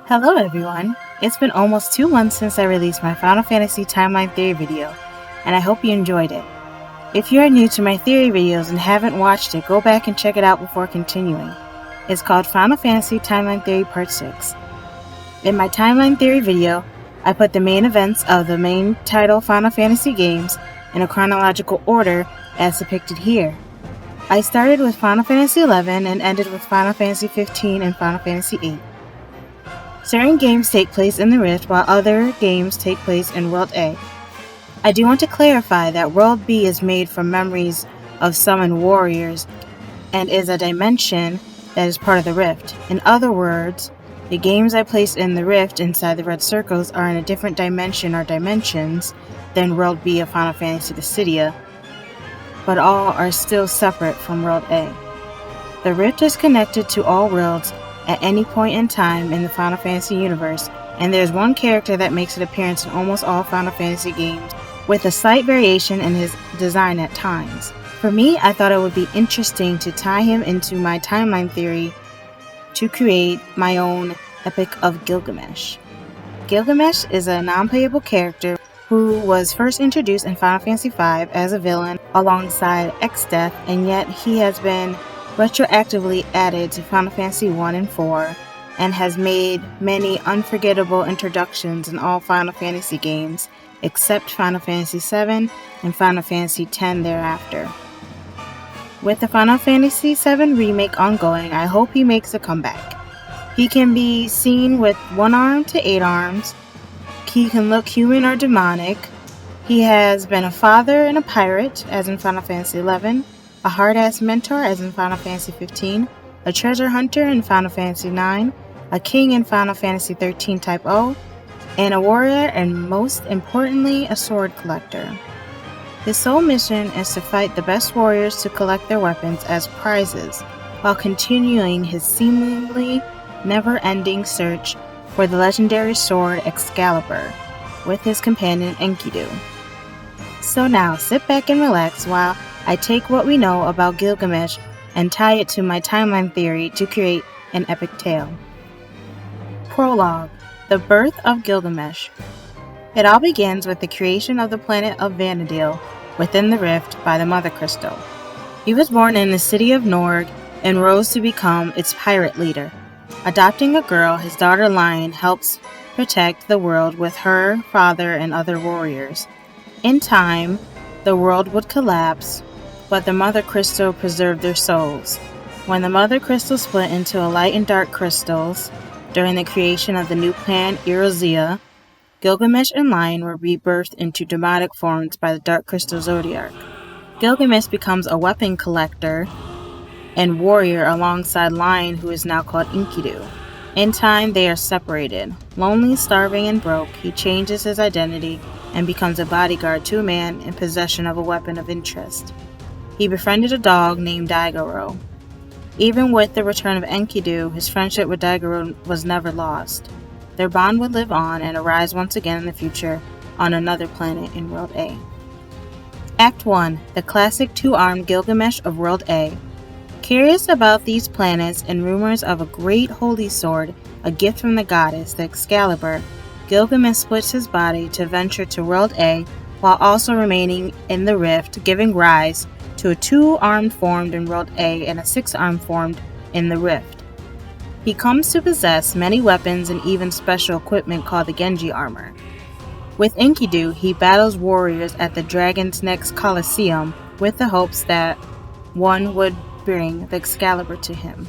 Hello everyone! It's been almost 2 months since I released my Final Fantasy Timeline Theory video, and I hope you enjoyed it. If you are new to my theory videos and haven't watched it, go back and check it out before continuing. It's called Final Fantasy Timeline Theory Part 6. In my Timeline Theory video, I put the main events of the main title Final Fantasy games in a chronological order as depicted here. I started with Final Fantasy XI and ended with Final Fantasy XV and Final Fantasy VIII. Certain games take place in the Rift, while other games take place in World A. I do want to clarify that World B is made from memories of summoned warriors and is a dimension that is part of the Rift. In other words, the games I place in the Rift inside the red circles are in a different dimension or dimensions than World B of Final Fantasy Dissidia, but all are still separate from World A. The Rift is connected to all worlds at any point in time in the Final Fantasy universe, and there's one character that makes an appearance in almost all Final Fantasy games, with a slight variation in his design at times. For me, I thought it would be interesting to tie him into my timeline theory to create my own Epic of Gilgamesh. Gilgamesh is a non-playable character who was first introduced in Final Fantasy V as a villain alongside Exdeath, and yet he has been retroactively added to Final Fantasy I and IV, and has made many unforgettable introductions in all Final Fantasy games, except Final Fantasy VII and Final Fantasy X thereafter. With the Final Fantasy VII remake ongoing, I hope he makes a comeback. He can be seen with 1 arm to 8 arms, he can look human or demonic, he has been a father and a pirate, as in Final Fantasy XI, a hard-ass mentor as in Final Fantasy XV, a treasure hunter in Final Fantasy IX, a king in Final Fantasy XIII Type O, and a warrior, and most importantly, a sword collector. His sole mission is to fight the best warriors to collect their weapons as prizes, while continuing his seemingly never-ending search for the legendary sword Excalibur, with his companion Enkidu. So now, sit back and relax while I take what we know about Gilgamesh and tie it to my timeline theory to create an epic tale. Prologue: The Birth of Gilgamesh. It all begins with the creation of the planet of Vana'diel within the Rift by the Mother Crystal. He was born in the city of Norg and rose to become its pirate leader. Adopting a girl, his daughter Lion helps protect the world with her father and other warriors. In time, the world would collapse, but the Mother Crystal preserved their souls. When the Mother Crystal split into a light and dark crystals during the creation of the new planet Erosea, Gilgamesh and Lion were rebirthed into demonic forms by the Dark Crystal Zodiac. Gilgamesh becomes a weapon collector and warrior alongside Lion, who is now called Enkidu. In time, they are separated. Lonely, starving, and broke, he changes his identity and becomes a bodyguard to a man in possession of a weapon of interest. He befriended a dog named Daigoro. Even with the return of Enkidu, his friendship with Daigoro was never lost. Their bond would live on and arise once again in the future on another planet in World A. Act 1. The classic 2-armed Gilgamesh of World A. Curious about these planets and rumors of a great holy sword, a gift from the goddess, the Excalibur, Gilgamesh splits his body to venture to World A while also remaining in the Rift, giving rise to a 2-armed formed in World A and a 6-armed formed in the Rift. He comes to possess many weapons and even special equipment called the Genji armor. With Enkidu, he battles warriors at the Dragon's Neck's Colosseum with the hopes that one would bring the Excalibur to him.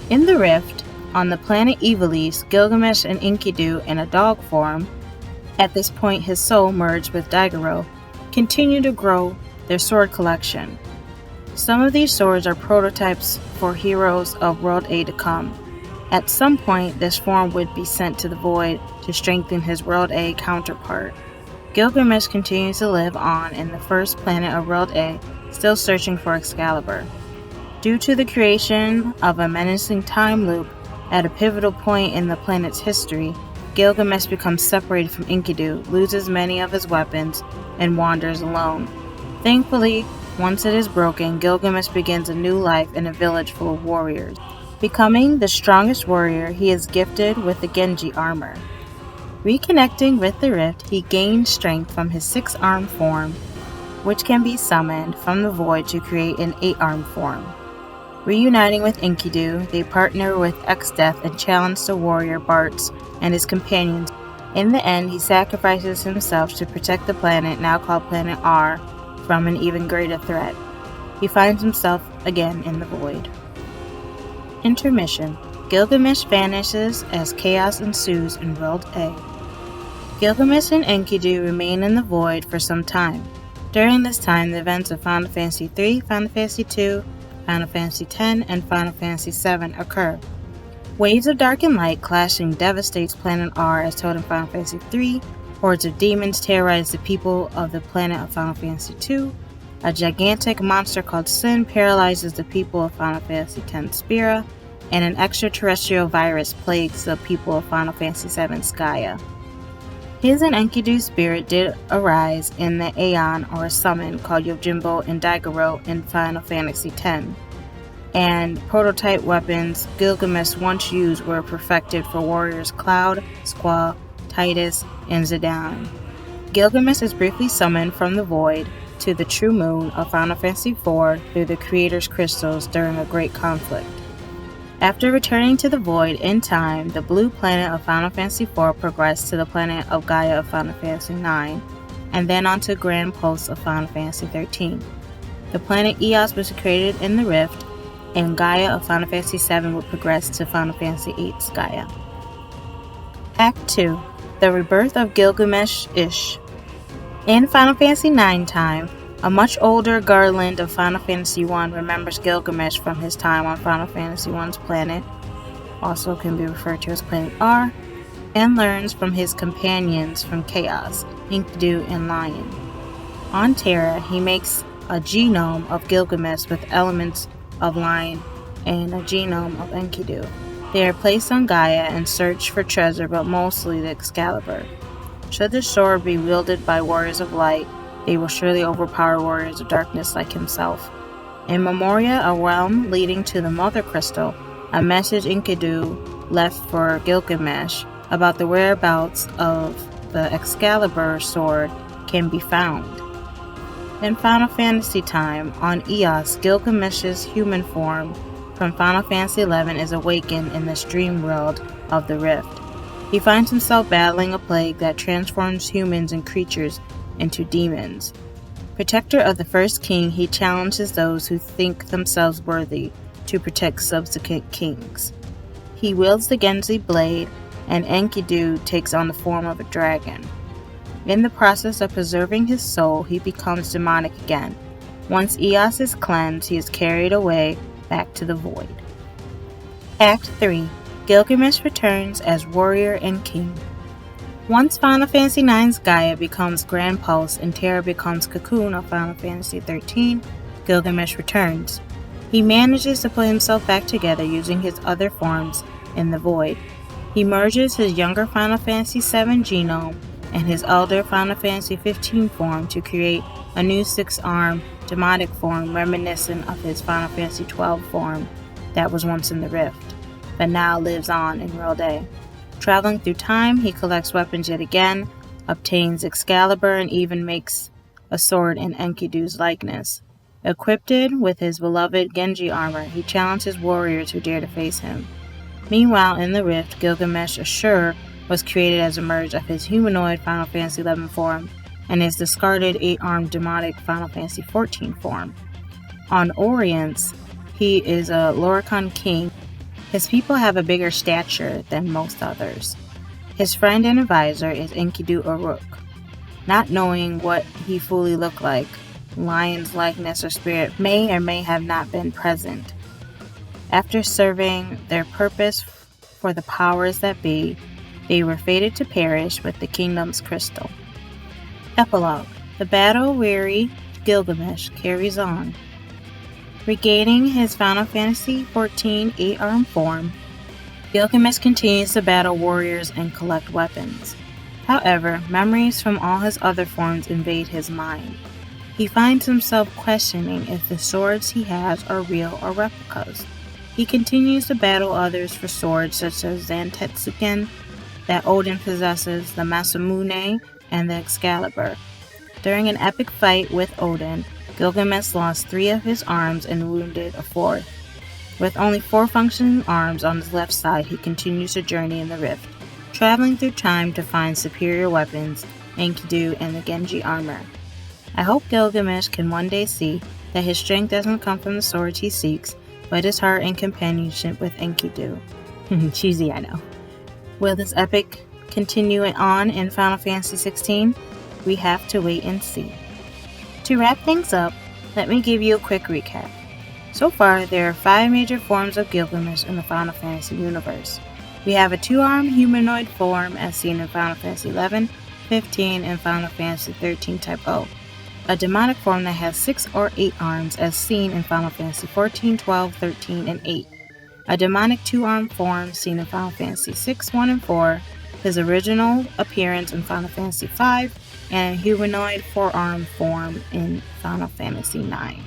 In the Rift, on the planet Ivalice, Gilgamesh and Enkidu in a dog form, at this point his soul merged with Daigoro, continue to grow their sword collection. Some of these swords are prototypes for heroes of World A to come. At some point, this form would be sent to the Void to strengthen his World A counterpart. Gilgamesh continues to live on in the first planet of World A, still searching for Excalibur. Due to the creation of a menacing time loop at a pivotal point in the planet's history, Gilgamesh becomes separated from Enkidu, loses many of his weapons, and wanders alone. Thankfully, once it is broken, Gilgamesh begins a new life in a village full of warriors. Becoming the strongest warrior, he is gifted with the Genji armor. Reconnecting with the rift, he gains strength from his 6-armed form, which can be summoned from the void to create an 8-armed form. Reuniting with Enkidu, they partner with X-Death and challenge the warrior Bartz and his companions. In the end, he sacrifices himself to protect the planet, now called Planet R, from an even greater threat. He finds himself again in the void. Intermission. Gilgamesh vanishes as chaos ensues in World A. Gilgamesh and Enkidu remain in the void for some time. During this time, the events of Final Fantasy III, Final Fantasy II, Final Fantasy X, and Final Fantasy VII occur. Waves of dark and light clashing devastates Planet R as told in Final Fantasy III. Hordes of demons terrorize the people of the planet of Final Fantasy II. A gigantic monster called Sin paralyzes the people of Final Fantasy X Spira, and an extraterrestrial virus plagues the people of Final Fantasy VII's Gaia. His and Enkidu's spirit did arise in the Aeon or summon called Yojimbo and Daigoro in Final Fantasy X, and prototype weapons Gilgamesh once used were perfected for warriors Cloud, Squall, Titus, and Zidane. Gilgamesh is briefly summoned from the void to the true moon of Final Fantasy IV through the Creator's crystals during a great conflict. After returning to the void in time, the blue planet of Final Fantasy IV progressed to the planet of Gaia of Final Fantasy IX, and then onto Grand Post of Final Fantasy XIII. The planet Eos was created in the Rift, and Gaia of Final Fantasy VII would progress to Final Fantasy VIII's Gaia. Act 2. The Rebirth of Gilgamesh-ish. In Final Fantasy IX time, a much older Garland of Final Fantasy I remembers Gilgamesh from his time on Final Fantasy I's planet, also can be referred to as Planet R, and learns from his companions from Chaos, Enkidu and Lion. On Terra, he makes a genome of Gilgamesh with elements of Lion and a genome of Enkidu. They are placed on Gaia and search for treasure, but mostly the Excalibur. Should the sword be wielded by warriors of light, they will surely overpower warriors of darkness like himself. In Memoria, a realm leading to the Mother Crystal, a message Enkidu left for Gilgamesh about the whereabouts of the Excalibur sword can be found. In Final Fantasy time, on Eos, Gilgamesh's human form from Final Fantasy XI is awakened in this dream world of the Rift. He finds himself battling a plague that transforms humans and creatures into demons. Protector of the first king, he challenges those who think themselves worthy to protect subsequent kings. He wields the Genji blade, and Enkidu takes on the form of a dragon. In the process of preserving his soul, he becomes demonic again. Once Eos is cleansed, he is carried away back to the void. Act 3. Gilgamesh returns as warrior and king. Once Final Fantasy IX's Gaia becomes Grand Pulse and Terra becomes Cocoon of Final Fantasy XIII, Gilgamesh returns. He manages to put himself back together using his other forms in the void. He merges his younger Final Fantasy VII genome and his older Final Fantasy XV form to create a new 6-armed demonic form reminiscent of his Final Fantasy XII form that was once in the Rift, but now lives on in World A. Traveling through time, he collects weapons yet again, obtains Excalibur, and even makes a sword in Enkidu's likeness. Equipped with his beloved Genji armor, he challenges warriors who dare to face him. Meanwhile, in the Rift, Gilgamesh Ashur was created as a merge of his humanoid Final Fantasy XI form and his discarded 8-armed demonic Final Fantasy XIV form. On Orience, he is a Loricon king. His people have a bigger stature than most others. His friend and advisor is Enkidu Uruk. Not knowing what he fully looked like, Lion's likeness or spirit may or may have not been present. After serving their purpose for the powers that be, they were fated to perish with the kingdom's crystal. Epilogue. The battle-weary Gilgamesh carries on. Regaining his Final Fantasy XIV 8-armed form, Gilgamesh continues to battle warriors and collect weapons. However, memories from all his other forms invade his mind. He finds himself questioning if the swords he has are real or replicas. He continues to battle others for swords such as Zantetsuken that Ardyn possesses, the Masamune, and the Excalibur. During an epic fight with Ardyn, Gilgamesh lost 3 of his arms and wounded a 4th. With only 4 functioning arms on his left side, he continues to journey in the rift, traveling through time to find superior weapons, Enkidu, and the Genji armor. I hope Gilgamesh can one day see that his strength doesn't come from the swords he seeks, but his heart and companionship with Enkidu. Cheesy, I know. Will this epic continue on in Final Fantasy XVI? We have to wait and see. To wrap things up, let me give you a quick recap. So far, there are 5 major forms of Gilgamesh in the Final Fantasy universe. We have a 2-armed humanoid form as seen in Final Fantasy XI, 15, and Final Fantasy XIII Type O. A demonic form that has 6 or 8 arms as seen in Final Fantasy XIV, 12, 13, and 8. A demonic 2-armed form seen in Final Fantasy VI, 1, and 4, his original appearance in Final Fantasy V, and a humanoid 4-armed form in Final Fantasy IX.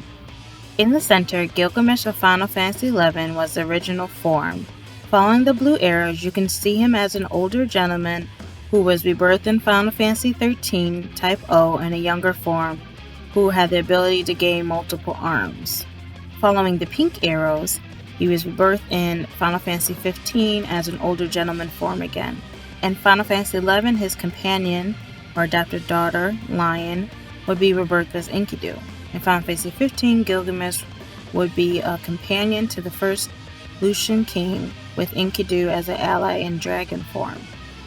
In the center, Gilgamesh of Final Fantasy XI was the original form. Following the blue arrows, you can see him as an older gentleman who was rebirthed in Final Fantasy XIII Type O in a younger form who had the ability to gain multiple arms. Following the pink arrows, he was rebirthed in Final Fantasy XV as an older gentleman form again. In Final Fantasy XI, his companion, or adopted daughter, Lion, would be rebirthed as Enkidu. In Final Fantasy XV, Gilgamesh would be a companion to the first Lucian king, with Enkidu as an ally in dragon form.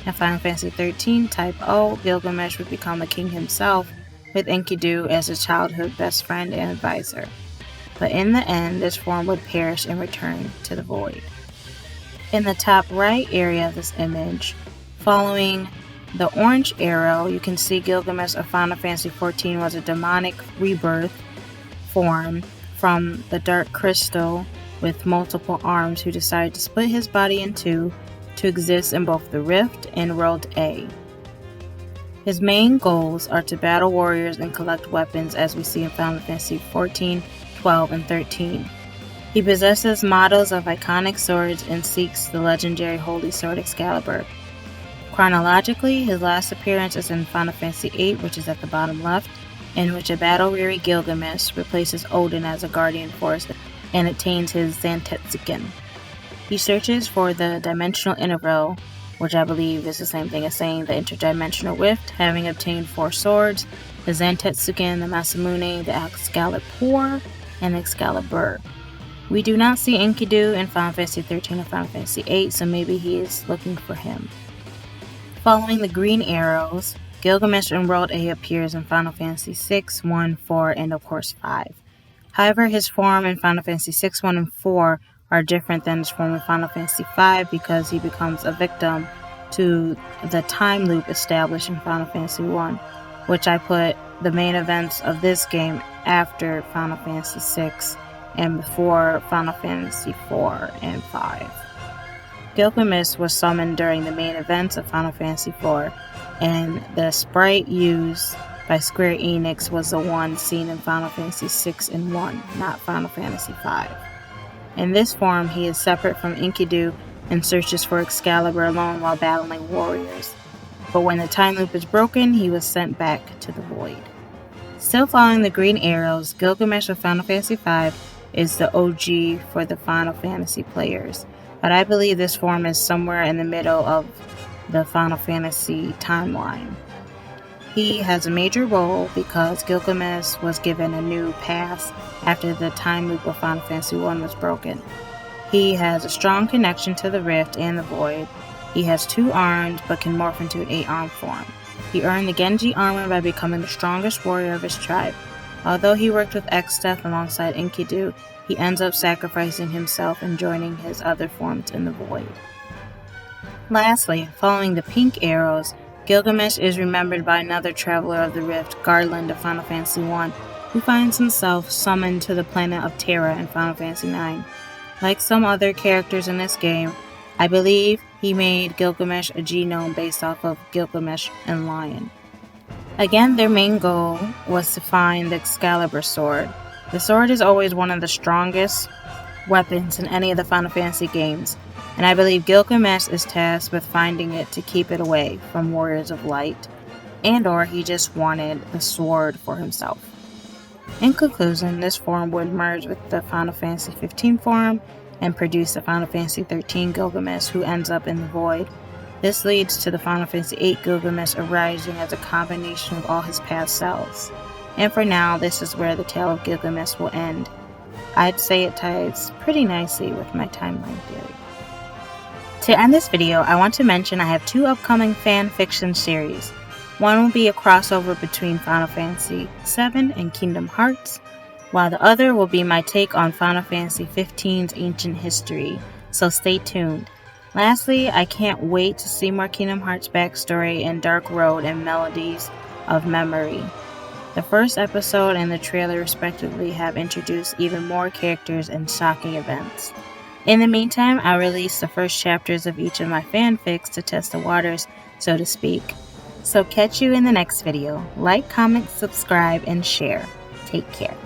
In Final Fantasy XIII Type O, Gilgamesh would become a king himself, with Enkidu as a childhood best friend and advisor. But in the end, this form would perish and return to the void. In the top right area of this image, following the orange arrow, you can see Gilgamesh of Final Fantasy XIV was a demonic rebirth form from the Dark Crystal with multiple arms who decided to split his body in 2 to exist in both the Rift and World A. His main goals are to battle warriors and collect weapons as we see in Final Fantasy XIV, 12, and 13. He possesses models of iconic swords and seeks the legendary Holy Sword Excalibur. Chronologically, his last appearance is in Final Fantasy VIII, which is at the bottom left, in which a battle-weary Gilgamesh replaces Ardyn as a guardian force and attains his Zantetsuken. He searches for the dimensional interval, which I believe is the same thing as saying the interdimensional rift, having obtained 4 swords, the Zantetsuken, the Masamune, the Excalibur, and Excalibur. We do not see Enkidu in Final Fantasy XIII or Final Fantasy VIII, so maybe he is looking for him. Following the green arrows, Gilgamesh in World A appears in Final Fantasy VI, 1, 4, and of course 5. However, his form in Final Fantasy VI, 1, and 4 are different than his form in Final Fantasy V because he becomes a victim to the time loop established in Final Fantasy I, which I put the main events of this game after Final Fantasy VI and before Final Fantasy IV and V. Gilgamesh was summoned during the main events of Final Fantasy IV, and the sprite used by Square Enix was the one seen in Final Fantasy VI and 1, not Final Fantasy V. In this form, he is separate from Enkidu and searches for Excalibur alone while battling warriors. But when the time loop is broken, he was sent back to the void. Still following the green arrows, Gilgamesh of Final Fantasy V is the OG for the Final Fantasy players, but I believe this form is somewhere in the middle of the Final Fantasy timeline. He has a major role because Gilgamesh was given a new past after the time loop of Final Fantasy I was broken. He has a strong connection to the Rift and the Void. He has 2 arms but can morph into an 8-armed form. He earned the Genji armor by becoming the strongest warrior of his tribe. Although he worked with X-Death alongside Enkidu, he ends up sacrificing himself and joining his other forms in the Void. Lastly, following the pink arrows, Gilgamesh is remembered by another traveler of the Rift, Garland of Final Fantasy I, who finds himself summoned to the planet of Terra in Final Fantasy IX. Like some other characters in this game, I believe he made Gilgamesh a genome based off of Gilgamesh and Lion. Again, their main goal was to find the Excalibur sword. The sword is always one of the strongest weapons in any of the Final Fantasy games, and I believe Gilgamesh is tasked with finding it to keep it away from Warriors of Light, and/or he just wanted the sword for himself. In conclusion, this forum would merge with the Final Fantasy XV forum and produce the Final Fantasy XIII Gilgamesh who ends up in the void. This leads to the Final Fantasy VIII Gilgamesh arising as a combination of all his past selves. And for now, this is where the tale of Gilgamesh will end. I'd say it ties pretty nicely with my timeline theory. To end this video, I want to mention I have 2 upcoming fan fiction series. One will be a crossover between Final Fantasy VII and Kingdom Hearts, while the other will be my take on Final Fantasy XV's ancient history, so stay tuned. Lastly, I can't wait to see more Kingdom Hearts backstory in Dark Road and Melodies of Memory. The first episode and the trailer respectively have introduced even more characters and shocking events. In the meantime, I'll release the first chapters of each of my fanfics to test the waters, so to speak. So catch you in the next video. Like, comment, subscribe, and share. Take care.